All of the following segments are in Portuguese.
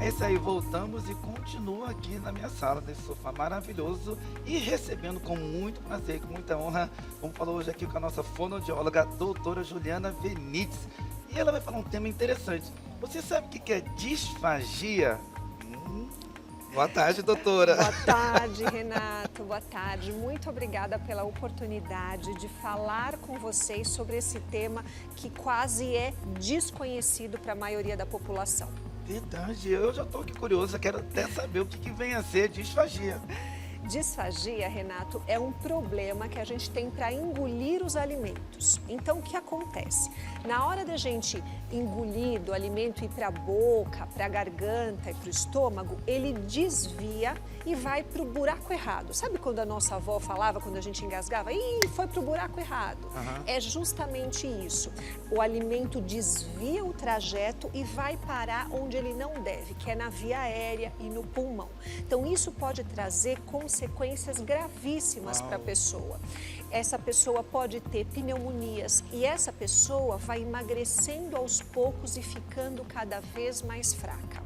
É isso aí, voltamos e continuo aqui na minha sala, nesse sofá maravilhoso e recebendo com muito prazer, com muita honra, vamos falar hoje aqui com a nossa fonoaudióloga, doutora Juliana Venites. E ela vai falar um tema interessante. Você sabe o que é disfagia? Boa tarde, doutora. Boa tarde, Renato. Boa tarde. Muito obrigada pela oportunidade de falar com vocês sobre esse tema que quase é desconhecido para a maioria da população. Verdade, eu já estou aqui curioso, eu quero até saber o que vem a ser disfagia. Disfagia, Renato, é um problema que a gente tem para engolir os alimentos. Então, o que acontece? Na hora da gente engolir do alimento ir para a boca, para a garganta e para o estômago, ele desvia e vai para o buraco errado. Sabe quando a nossa avó falava, quando a gente engasgava? Ih, foi para o buraco errado. É justamente isso. O alimento desvia o trajeto e vai parar onde ele não deve, que é na via aérea e no pulmão. Então, isso pode trazer consequências gravíssimas para a pessoa. Essa pessoa pode ter pneumonias e essa pessoa vai emagrecendo aos poucos e ficando cada vez mais fraca.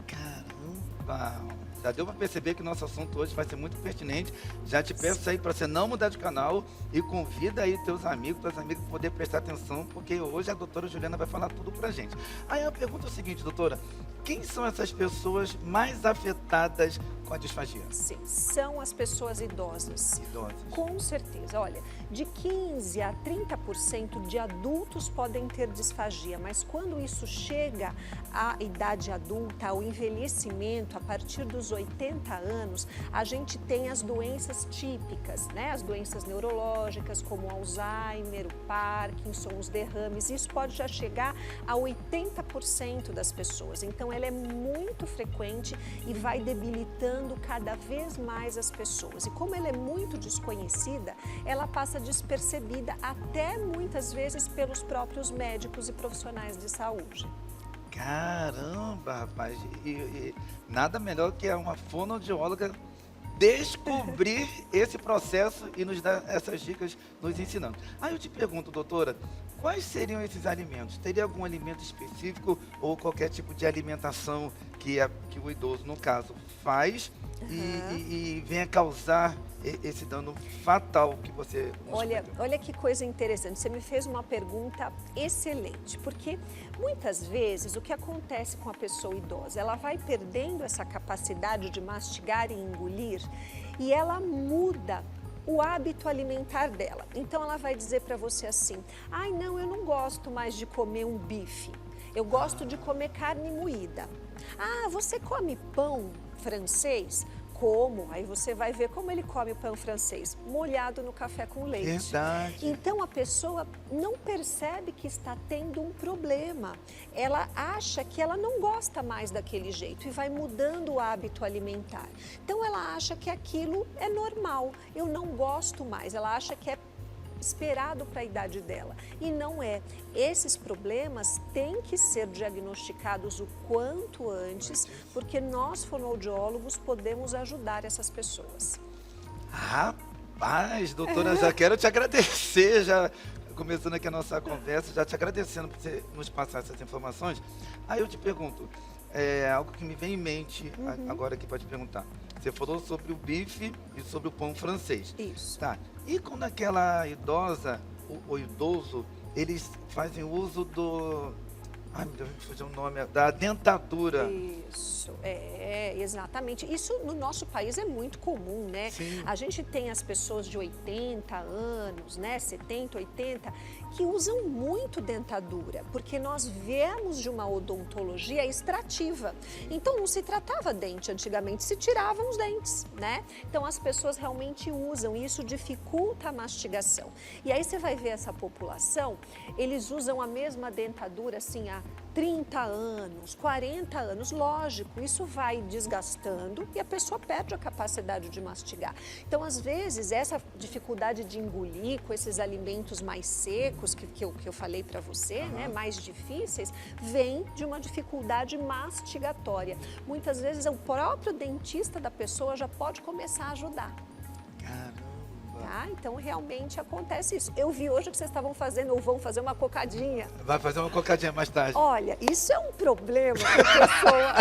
Caramba! Já deu para perceber que o nosso assunto hoje vai ser muito pertinente. Já te peço aí para você não mudar de canal e convida aí teus amigos, tuas amigas para poder prestar atenção, porque hoje a doutora Juliana vai falar tudo para a gente. Aí a pergunta é o seguinte, doutora, quem são essas pessoas mais afetadas com a disfagia? Sim, são as pessoas idosas. Idosas. Com certeza. Olha, de 15 a 30% de adultos podem ter disfagia, mas quando isso chega à idade adulta, ao envelhecimento, a partir dos 80 anos, a gente tem as doenças típicas, né? As doenças neurológicas, como o Alzheimer, o Parkinson, os derrames. Isso pode já chegar a 80% das pessoas. Então, ela é muito frequente e vai debilitando cada vez mais as pessoas. E como ela é muito desconhecida, ela passa despercebida até muitas vezes pelos próprios médicos e profissionais de saúde. Caramba, rapaz, e nada melhor que uma fonoaudióloga descobrir esse processo e nos dar essas dicas, nos ensinando. Aí eu te pergunto, doutora, quais seriam esses alimentos? Teria algum alimento específico ou qualquer tipo de alimentação que o idoso, no caso, faz e venha causar esse dano fatal que você nos comentou? Olha que coisa interessante, você me fez uma pergunta excelente, porque muitas vezes o que acontece com a pessoa idosa, ela vai perdendo essa capacidade de mastigar e engolir e ela muda o hábito alimentar dela. Então ela vai dizer para você assim, ai não, eu não gosto mais de comer um bife, eu gosto de comer carne moída. Ah, você come pão francês? Como? Aí você vai ver como ele come o pão francês, molhado no café com leite. Verdade. Então a pessoa não percebe que está tendo um problema. Ela acha que ela não gosta mais daquele jeito e vai mudando o hábito alimentar. Então ela acha que aquilo é normal, eu não gosto mais, ela acha que é esperado para a idade dela e não é. Esses problemas têm que ser diagnosticados o quanto antes, porque nós fonoaudiólogos podemos ajudar essas pessoas. Rapaz, doutora, já quero te agradecer, já começando aqui a nossa conversa, já te agradecendo por você nos passar essas informações. Aí eu te pergunto, algo que me vem em mente agora que pode perguntar. Você falou sobre o bife e sobre o pão francês. Isso. Tá. E quando aquela idosa, o idoso, eles fazem uso do... Ai, meu Deus, me fugiu o nome, da dentadura. Isso, exatamente. Isso no nosso país é muito comum, né? Sim. A gente tem as pessoas de 80 anos, né? 70, 80, que usam muito dentadura, porque nós viemos de uma odontologia extrativa. Então não se tratava dente antigamente, se tiravam os dentes, né? Então as pessoas realmente usam e isso dificulta a mastigação. E aí você vai ver essa população, eles usam a mesma dentadura assim há 30 anos, 40 anos, lógico, isso vai desgastando e a pessoa perde a capacidade de mastigar. Então, às vezes, essa dificuldade de engolir com esses alimentos mais secos que eu falei para você, né, mais difíceis, vem de uma dificuldade mastigatória. Muitas vezes, o próprio dentista da pessoa já pode começar a ajudar. Caramba. Tá? Então, realmente acontece isso. Eu vi hoje que vocês estavam fazendo ou vão fazer uma cocadinha. Vai fazer uma cocadinha mais tarde. Olha, isso é um problema para a pessoa.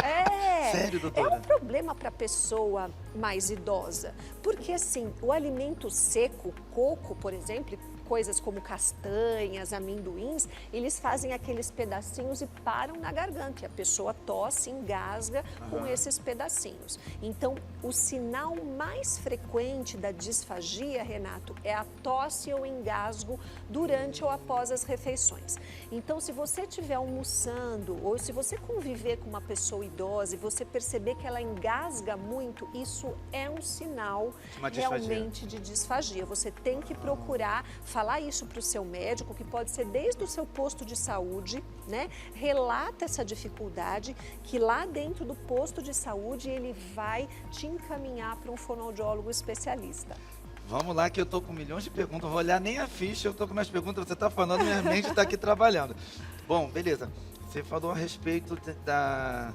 Sério, É doutora? um problema para a pessoa mais idosa, porque assim, o alimento seco, coco, por exemplo, coisas como castanhas, amendoins, eles fazem aqueles pedacinhos e param na garganta. E a pessoa tosse, engasga com esses pedacinhos. Então, o sinal mais frequente da disfagia, Renato, é a tosse ou engasgo durante ou após as refeições. Então, se você estiver almoçando ou se você conviver com uma pessoa idosa e você perceber que ela engasga muito, isso é um sinal Uma disfagia. realmente de disfagia. Você tem que procurar falar isso para o seu médico, que pode ser desde o seu posto de saúde, né? Relata essa dificuldade, que lá dentro do posto de saúde ele vai te encaminhar para um fonoaudiólogo especialista. Vamos lá, que eu tô com milhões de perguntas. Não vou olhar nem a ficha, eu tô com minhas perguntas. Você tá falando, minha mente está aqui trabalhando. Bom, beleza. Você falou a respeito da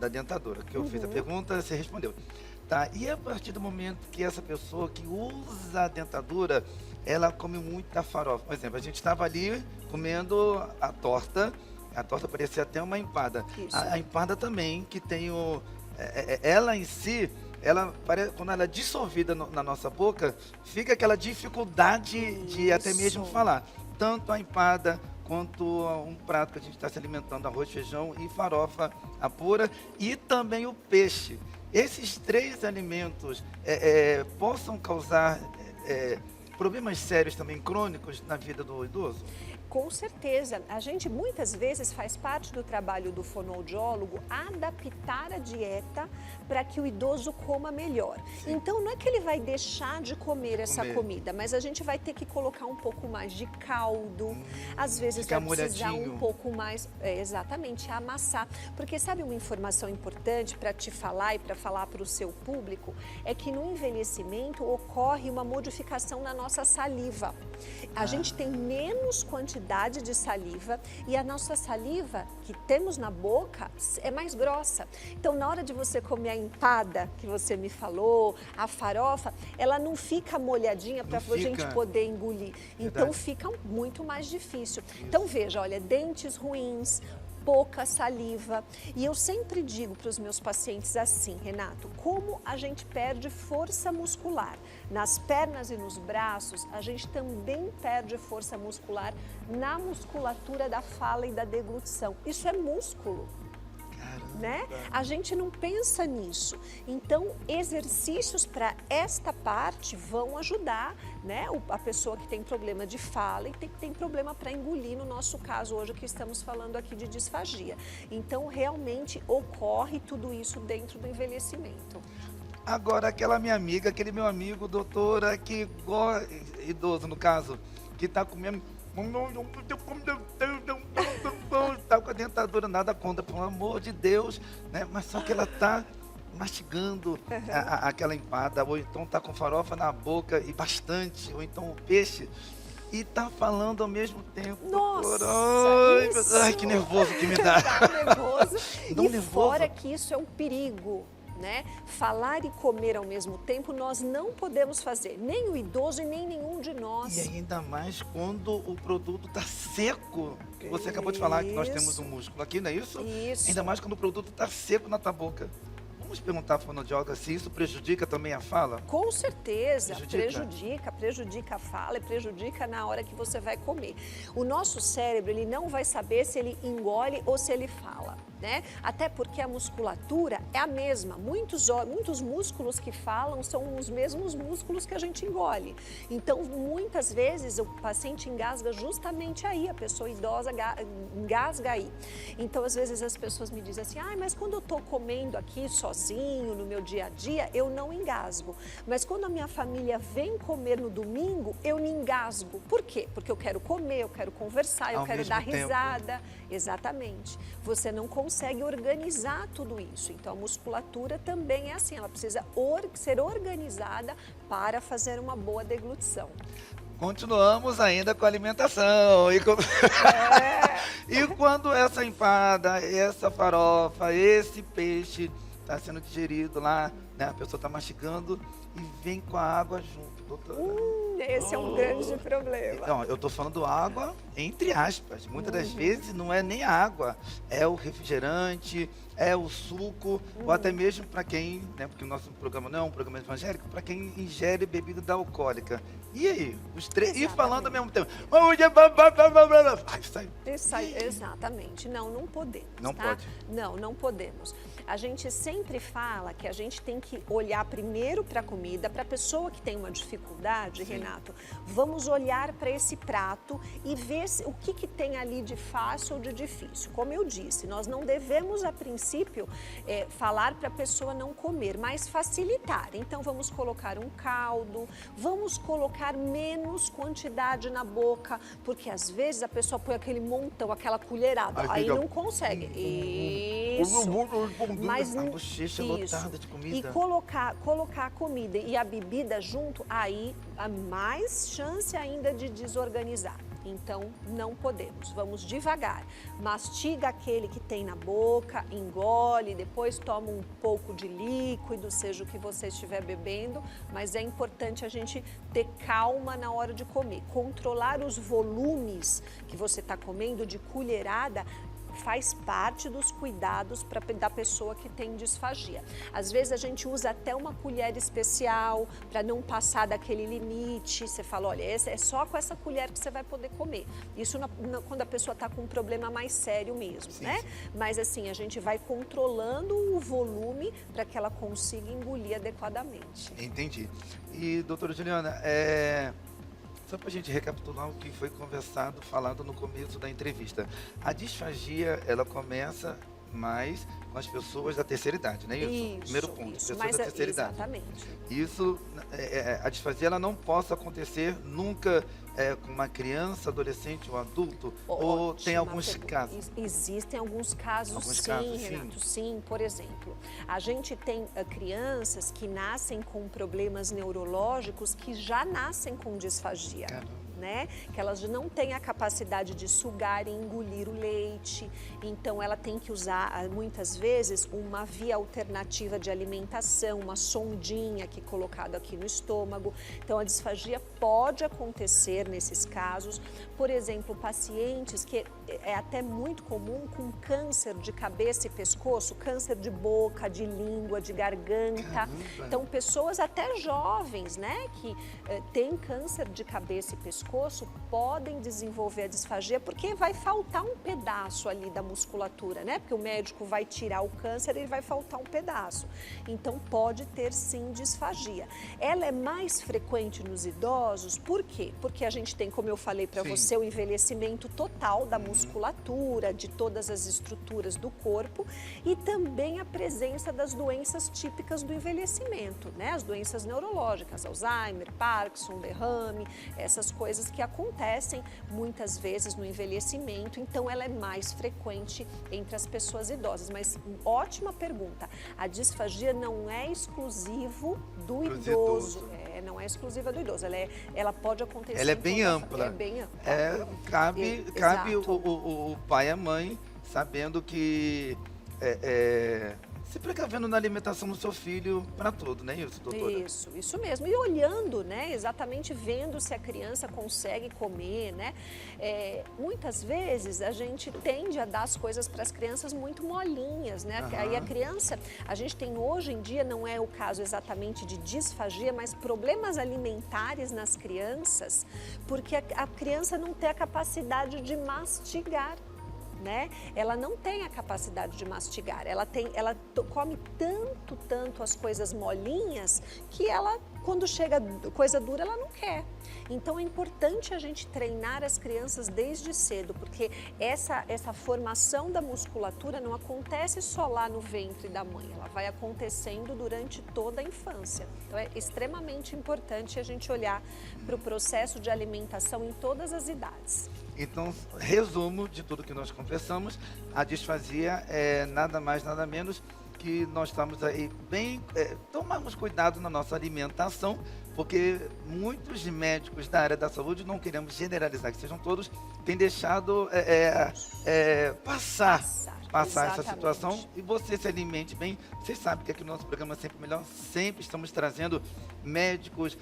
dentadura, que eu fiz a pergunta, você respondeu. Tá, e a partir do momento que essa pessoa que usa a dentadura, ela come muita farofa. Por exemplo, a gente estava ali comendo a torta parecia até uma empada. Isso. A empada também, que tem ela em si, quando ela é dissolvida na nossa boca, fica aquela dificuldade de até mesmo Isso. falar. Tanto a empada quanto um prato que a gente está se alimentando, arroz, feijão e farofa pura, e também o peixe. Esses três alimentos possam causar problemas sérios também, crônicos, na vida do idoso? Com certeza. A gente muitas vezes faz parte do trabalho do fonoaudiólogo adaptar a dieta para que o idoso coma melhor. Sim. Então, não é que ele vai deixar de comer essa Comer. comida, mas a gente vai ter que colocar um pouco mais de caldo, às vezes ficar vai precisar molhadinho. um pouco mais, exatamente, amassar. Porque sabe uma informação importante para te falar e para falar para o seu público? É que no envelhecimento ocorre uma modificação na nossa saliva. A gente tem menos quantidade de saliva e a nossa saliva que temos na boca é mais grossa. Então, na hora de você comer a empada que você me falou, a farofa, ela não fica molhadinha para a gente poder engolir. Então, Verdade. fica muito mais difícil. Então, veja, olha, dentes ruins, pouca saliva. E eu sempre digo para os meus pacientes assim, Renato, como a gente perde força muscular nas pernas e nos braços, a gente também perde força muscular na musculatura da fala e da deglutição. Isso é músculo. Né? A gente não pensa nisso. Então, exercícios para esta parte vão ajudar, né? A pessoa que tem problema de fala e tem problema para engolir, no nosso caso hoje que estamos falando aqui de disfagia. Então, realmente ocorre tudo isso dentro do envelhecimento. Agora, aquela minha amiga, aquele meu amigo, doutora, idoso no caso, que está comendo, tá com a dentadura, nada contra, pelo amor de Deus, né? Mas só que ela tá mastigando aquela empada, ou então tá com farofa na boca e bastante, ou então o peixe, e tá falando ao mesmo tempo. Nossa, doutora. Ai, que nervoso que me dá. Tá nervoso. Dá um E nervoso. fora que isso é um perigo. Né? Falar e comer ao mesmo tempo nós não podemos fazer, nem o idoso e nem nenhum de nós. E ainda mais quando o produto está seco. Você acabou de falar que nós temos um músculo aqui, não é isso? Isso. Ainda mais quando o produto está seco na tua boca. Vamos perguntar à fonoaudióloga se isso prejudica também a fala? Com certeza, Prejudica? prejudica a fala e prejudica na hora que você vai comer. O nosso cérebro, ele não vai saber se ele engole ou se ele fala, né? Até porque a musculatura é a mesma. Muitos músculos que falam são os mesmos músculos que a gente engole. Então, muitas vezes o paciente engasga justamente aí, a pessoa idosa engasga aí. Então, às vezes as pessoas me dizem assim, mas quando eu estou comendo aqui sozinho, no meu dia a dia, eu não engasgo. Mas quando a minha família vem comer no domingo, eu me engasgo. Por quê? Porque eu quero comer, eu quero conversar, eu quero dar risada. Exatamente. Você não consegue organizar tudo isso. Então, a musculatura também é assim, ela precisa ser organizada para fazer uma boa deglutição. Continuamos ainda com a alimentação. E quando essa empada, essa farofa, esse peixe está sendo digerido lá, né? A pessoa está mastigando e vem com a água junto, doutora. Esse é um grande problema. Não, eu tô falando água entre aspas. Muitas das vezes não é nem água, é o refrigerante, é o suco, ou até mesmo para quem, né, porque o nosso programa não é um programa evangélico, para quem ingere bebida alcoólica. E aí? Os três. E falando ao mesmo tempo. Ai, sai. Isso aí, exatamente. Não, não podemos. Não tá? pode. Não, não podemos. A gente sempre fala que a gente tem que olhar primeiro para a comida, para a pessoa que tem uma dificuldade, Sim. Renato, vamos olhar para esse prato e ver o que tem ali de fácil ou de difícil. Como eu disse, nós não devemos, a princípio, falar para a pessoa não comer, mas facilitar. Então, vamos colocar um caldo, vamos colocar menos quantidade na boca, porque às vezes a pessoa põe aquele montão, aquela colherada, aí não consegue. Isso. Mas a bochecha lotada de comida. E colocar a comida e a bebida junto, aí há mais chance ainda de desorganizar. Então, não podemos. Vamos devagar. Mastiga aquele que tem na boca, engole, depois toma um pouco de líquido, seja o que você estiver bebendo, mas é importante a gente ter calma na hora de comer. Controlar os volumes que você está comendo de colherada faz parte dos cuidados da pessoa que tem disfagia. Às vezes a gente usa até uma colher especial para não passar daquele limite. Você fala, olha, é só com essa colher que você vai poder comer. Isso quando a pessoa está com um problema mais sério mesmo, sim, né? Sim. Mas assim, a gente vai controlando o volume para que ela consiga engolir adequadamente. Entendi. E, doutora Juliana, só para a gente recapitular o que foi conversado, falado no começo da entrevista. A disfagia, ela começa mais com as pessoas da terceira idade, não é isso? Isso, Primeiro ponto, isso. pessoas Mas da terceira idade. exatamente. Isso, a disfagia, ela não possa acontecer nunca com uma criança, adolescente ou adulto? Ou tem alguns casos? Existem alguns casos, sim, Renato. Sim, por exemplo, a gente tem crianças que nascem com problemas neurológicos que já nascem com disfagia. Caramba. Né? Que elas não têm a capacidade de sugar e engolir o leite, então ela tem que usar muitas vezes uma via alternativa de alimentação, uma sondinha que é colocada aqui no estômago. Então a disfagia pode acontecer nesses casos, por exemplo, pacientes que é até muito comum com câncer de cabeça e pescoço, câncer de boca, de língua, de garganta. Caramba. Então pessoas até jovens, né, que têm câncer de cabeça e pescoço podem desenvolver a disfagia porque vai faltar um pedaço ali da musculatura, né? Porque o médico vai tirar o câncer e vai faltar um pedaço. Então pode ter sim disfagia. Ela é mais frequente nos idosos, por quê? Porque a gente tem, como eu falei para você, o envelhecimento total da musculatura, de todas as estruturas do corpo e também a presença das doenças típicas do envelhecimento, né? As doenças neurológicas, Alzheimer, Parkinson, derrame, essas coisas que acontecem muitas vezes no envelhecimento, então ela é mais frequente entre as pessoas idosas. Mas ótima pergunta, a disfagia não é exclusivo do idoso, não é exclusiva do idoso, ela pode acontecer. Ela é bem ampla. É bem ampla. Cabe o pai e a mãe sabendo que se precavendo na alimentação do seu filho para tudo, não é isso, doutora? Isso mesmo. E olhando, né, exatamente vendo se a criança consegue comer, né? Muitas vezes a gente tende a dar as coisas para as crianças muito molinhas, né? Aí a criança, a gente tem hoje em dia, não é o caso exatamente de disfagia, mas problemas alimentares nas crianças, porque a criança não tem a capacidade de mastigar. Né? Ela não tem a capacidade de mastigar, ela come tanto as coisas molinhas que ela, quando chega coisa dura, ela não quer. Então é importante a gente treinar as crianças desde cedo, porque essa formação da musculatura não acontece só lá no ventre da mãe, ela vai acontecendo durante toda a infância. Então é extremamente importante a gente olhar para o processo de alimentação em todas as idades. Então, resumo de tudo que nós conversamos, a disfasia é nada mais, nada menos que nós estamos aí bem, tomamos cuidado na nossa alimentação, porque muitos médicos da área da saúde, não queremos generalizar que sejam todos, têm deixado passar essa Exatamente. situação, e você se alimente bem. Vocês sabem que aqui no nosso programa é sempre melhor, sempre estamos trazendo médicos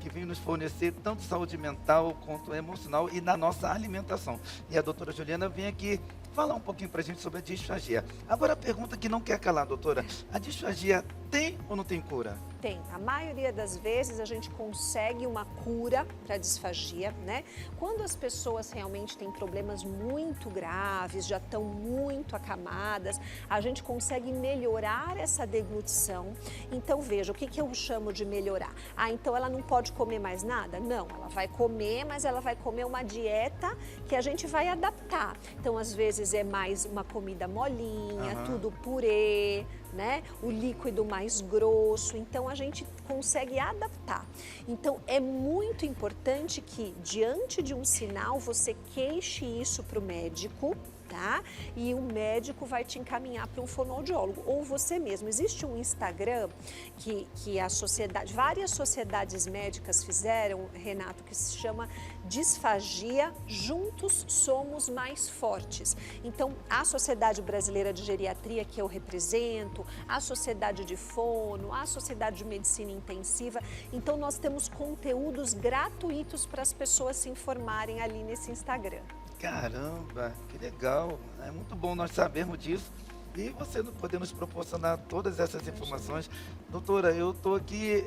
que vêm nos fornecer tanto saúde mental quanto emocional e na nossa alimentação. E a doutora Juliana vem aqui falar um pouquinho pra gente sobre a disfagia. Agora a pergunta que não quer calar, doutora, a disfagia tem ou não tem cura? Tem. A maioria das vezes a gente consegue uma cura para a disfagia, né? Quando as pessoas realmente têm problemas muito graves, já estão muito acamadas, a gente consegue melhorar essa deglutição. Então, veja, o que eu chamo de melhorar? Ah, então ela não pode comer mais nada? Não, ela vai comer, mas ela vai comer uma dieta que a gente vai adaptar. Então, às vezes é mais uma comida molinha, tudo purê, né? O líquido mais grosso, então a gente consegue adaptar. Então é muito importante que diante de um sinal você queixe isso para o médico, tá? E o médico vai te encaminhar para um fonoaudiólogo ou você mesmo. Existe um Instagram que a sociedade, várias sociedades médicas fizeram, Renato, que se chama Disfagia Juntos Somos Mais Fortes. Então, a Sociedade Brasileira de Geriatria, que eu represento, a Sociedade de Fono, a Sociedade de Medicina Intensiva. Então, nós temos conteúdos gratuitos para as pessoas se informarem ali nesse Instagram. Caramba, que legal. É muito bom nós sabermos disso e você poder nos proporcionar todas essas informações. Doutora, eu estou aqui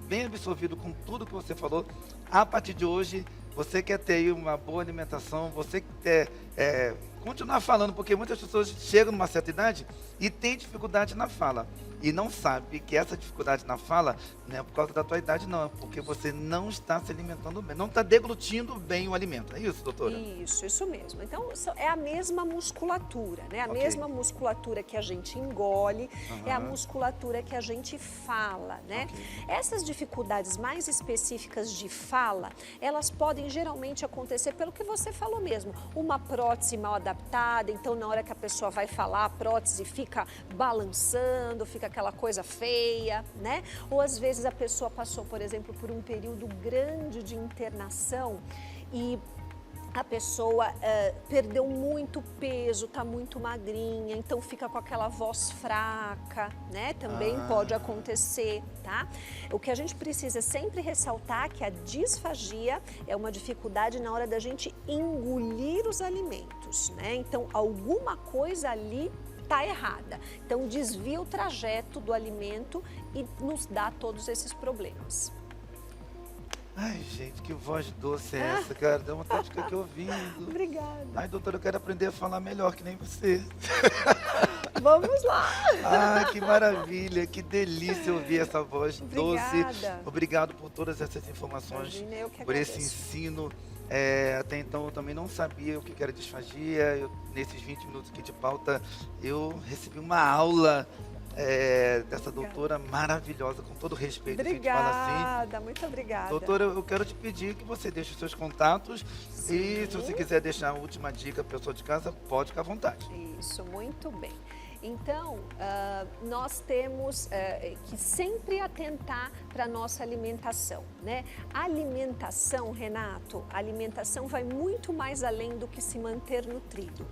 bem absorvido com tudo que você falou. A partir de hoje, você quer ter aí uma boa alimentação, você quer continuar falando, porque muitas pessoas chegam numa certa idade e têm dificuldade na fala. E não sabe que essa dificuldade na fala não é por causa da tua idade, não. É porque você não está se alimentando bem, não está deglutindo bem o alimento. É isso, doutora? Isso mesmo. Então, é a mesma musculatura, né? A Ok. mesma musculatura que a gente engole, é a musculatura que a gente fala, né? Ok. Essas dificuldades mais específicas de fala, elas podem geralmente acontecer pelo que você falou mesmo. Uma prótese mal adaptada, então na hora que a pessoa vai falar, a prótese fica balançando, fica aquela coisa feia, né? Ou às vezes a pessoa passou, por exemplo, por um período grande de internação e a pessoa perdeu muito peso, tá muito magrinha, então fica com aquela voz fraca, né? Também pode acontecer, tá? O que a gente precisa sempre ressaltar é que a disfagia é uma dificuldade na hora da gente engolir os alimentos, né? Então, alguma coisa ali está errada. Então, desvia o trajeto do alimento e nos dá todos esses problemas. Ai, gente, que voz doce é essa, cara? Dá vontade de ficar aqui ouvindo. Obrigada. Ai, doutora, eu quero aprender a falar melhor que nem você. Vamos lá. Ai, que maravilha, que delícia ouvir essa voz doce. Obrigada. Obrigado por todas essas informações, Imagina, eu que por esse agradeço. ensino. Até então eu também não sabia o que era disfagia. Nesses 20 minutos aqui de pauta, eu recebi uma aula dessa doutora maravilhosa, com todo respeito. A gente fala assim. Obrigada, muito obrigada. Doutora, eu quero te pedir que você deixe os seus contatos e se você quiser deixar a última dica para a pessoa de casa, pode ficar à vontade. Isso, muito bem. Então, nós temos que sempre atentar para a nossa alimentação, né? A alimentação, Renato, a alimentação vai muito mais além do que se manter nutrido.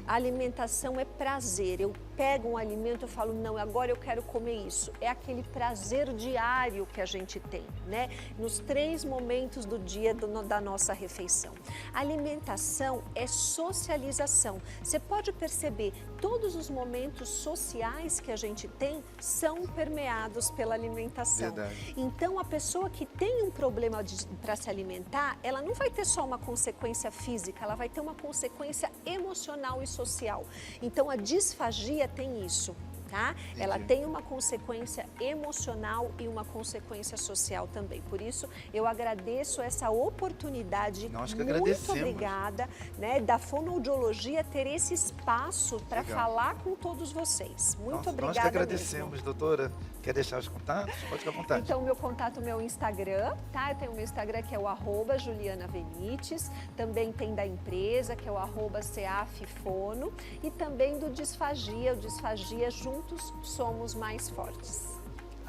A alimentação é prazer. Eu pego um alimento e falo, não, agora eu quero comer isso. É aquele prazer diário que a gente tem, né? Nos 3 momentos do dia da nossa refeição. A alimentação é socialização. Você pode perceber, todos os momentos sociais que a gente tem são permeados pela alimentação. Verdade. Então, a pessoa que tem um problema para se alimentar, ela não vai ter só uma consequência física, ela vai ter uma consequência emocional e social. Então, a disfagia tem isso. tá? Ela tem uma consequência emocional e uma consequência social também. Por isso, eu agradeço essa oportunidade. Nós que muito agradecemos. obrigada, né, da fonoaudiologia ter esse espaço para Legal. falar com todos vocês. Muito Nossa, obrigada nós que agradecemos, mesmo. doutora. Quer deixar os contatos? Pode ficar à vontade. Então, meu contato, meu Instagram, tá? Eu tenho o meu Instagram que é o @JulianaVenites, também tem da empresa, que é o @CEAFfono, e também do Disfagia, o Disfagia Juntos Somos Mais Fortes.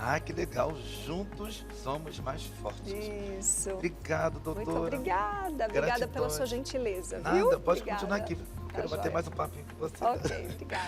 Ah, que legal. Juntos somos mais fortes. Isso. Obrigado, doutora. Muito obrigada, obrigada pela Gratidão. sua gentileza, Nada, viu? pode Obrigada. continuar aqui. Quero bater joia. mais um papo com você. Ok, obrigada.